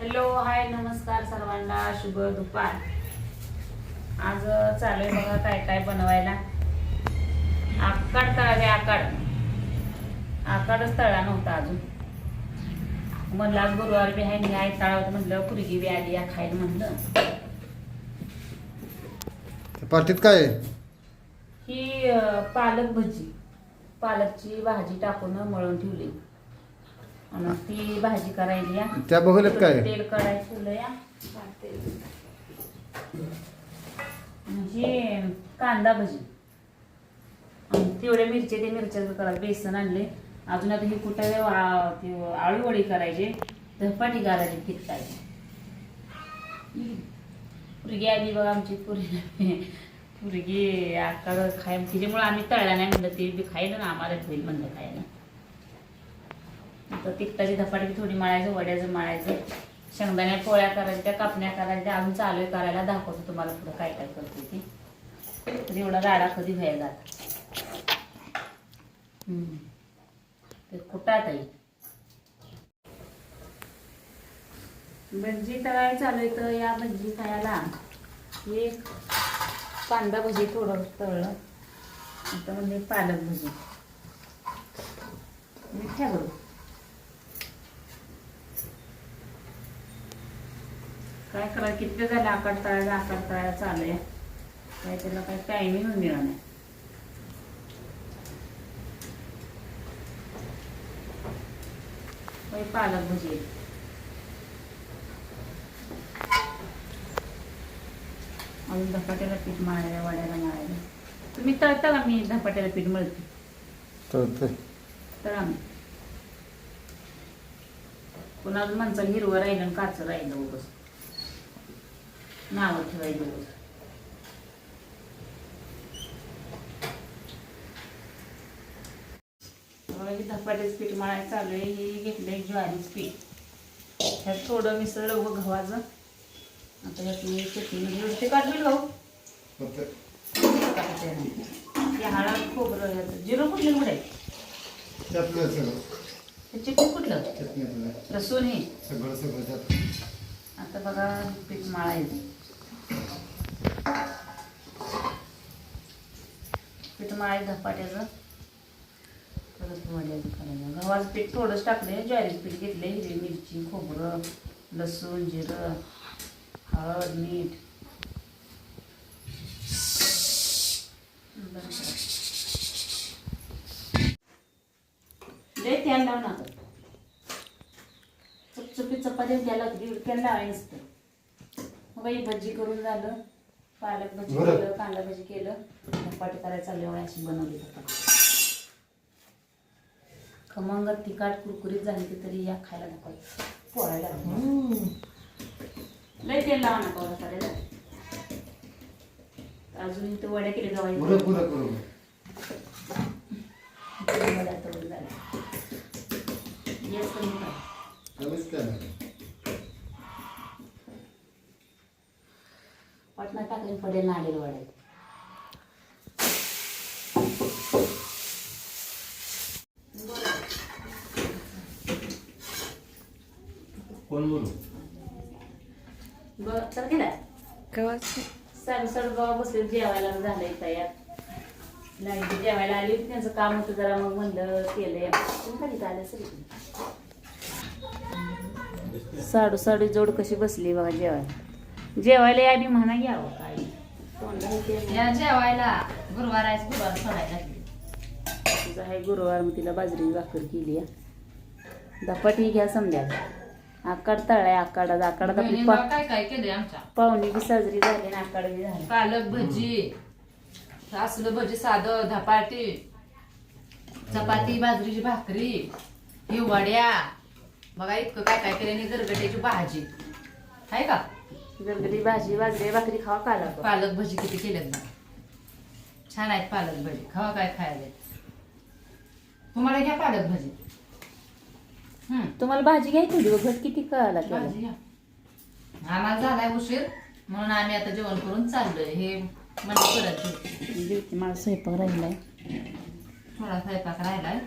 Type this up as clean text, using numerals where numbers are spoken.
Hello hi नमस्कार सर्वांना शुभ दुपार। आज चालू आहे बघा काय काय बनवायला। आकाड तळाले आकाडच तळला नव्हता अजून। म्हणलं आज गुरुवार बी आहे नाही तळावत म्हणलं पुरगी बी आली या खायला म्हणलं। पार्टीत काय आहे? ही पालक भजी, पालकची भाजी टाकून मळून ठेवली आणि ती भाजी करायची या। त्या बघलेत काय? तेल कढाई ठेवलं या। हे कांदा भजी तेवढे मिरच्या करायचे, बेसन आणले अजून। आता हे कुठे आळू वडी करायचे, धपाटी घालायची तिखटाची। पुरगी आली बघा आमची पुरगी आकार खाय तिच्यामुळे आम्ही तळला नाही म्हणलं, ते बी खायला ना आम्हाला होईल म्हणलं खायला। तर तिखटाची धपाटी थोडी मळायचं, वड्याचं मळायचं, शेंगदाण्या पोळ्या करायच्या, कापण्या करायच्या। अजून चालू आहे करायला, दाखवतो तुम्हाला पुढं काय काय करते ती। तर एवढा राडा कधी व्हायला जात ते कुटात आहे। भजी तळायला चालू आहे तर या भजी खायला एक कांदा भजी थोडं तळलं, आता म्हणजे पालक भजी मिठ्या करू। काय करा किती झालं आकार तळायला चालू आहे, काय त्याला काही टायमिंग मिळणार नाही। पालक भजी अजून धपाट्याला पीठ मळायला, वड्याला मळायला। तुम्ही तळता का? मी धपाट्याला पीठ मळते तळा मी। पुन्हा अजून माणसाला हिरवं राहिलं आणि काचं राहिलं उगाच नाव ठेवायचं उगाच। धपाट्याचं पीठ मळायचं चालू आहे। हे घेतलंय ज्वारीचं पीठ, ह्यात थोडं मिसळलं उभं गव्हाचं। आता ह्यात मी चटणी नुसते काढली गहू हळद खोबरं जिरं कुठलं कुठे चटणी कुठलं लसूण हे सगळं। आता बघा पीठ मळायचं, पीठ मळायचं धपाट्याचं परत वड्याचं करायचं। गव्हाचं पीठ थोडंच टाकले, ज्वारीचं पीठ घेतले, हिरवी मिरची, खोबरं, लसूण, जिरं, हळद, मीठ। लय तेल लावू नका, चुपचुपी चपाती घ्यायला तेल लावायचं नसतं। मग ही भजी करून झालं, पालक भजी केलं, कांदा भजी केलं, धपाटी करायला चालली अशी बनवली धपाटी। खमंग तिखट कुरकुरीत झाली तरी या खायला धपाटी पोळायला लय तेल लावा नका धपाट्याला। अजून इथं वड्या केले गव्हाच्या वड्या तळून झाल्या। पटना टाकून पडेल नाडेल वड्यात। कोण बोलू बरं तर गेला सड बाबा बसले जेवायला झालंय तयार। लाईट जेवायला आली होती, त्यांचं काम होतं जरा, मग म्हणलं केलंय। कधी आलं साडू जोड कशी बसली बघा जेवायला। जेवायला या बी म्हणा घ्यावं काय या जेवायला। गुरुवार आहे, गुरुवार सोडायला तुझा आहे गुरुवार, मग तिला बाजरी भाकर केली आहे। धपाटी घ्या समजा, आकाड तळाय आकाडात आपली काय काय केलंय आमच्या पाहुणी बी साजरी झाली ना आकाड बी झाली। पालक भजी, असलं भजी, साधं धपाटी, चपाती, बाजरीची भाकरी, ही वड्या बघा इतकं काय काय केलं। गरगट्याची भाजी आहे का? गरगटी भाजी, बाजरी भाकरी खावा काला। पालक भजी किती केलेत ना, छान आहेत पालक भजी, खावा काय खायला। तुम्हाला घ्या पालक भजी। तुम्हाला भाजी घ्यायची होती, घट किती कळाला भाजी घ्या। आम्हाला झालाय उशीर म्हणून आम्ही आता जेवण करून चाललोय। हे म्हणजे परत मला स्वयंपाक राहिलाय, थोडा स्वयंपाक राहिलाय।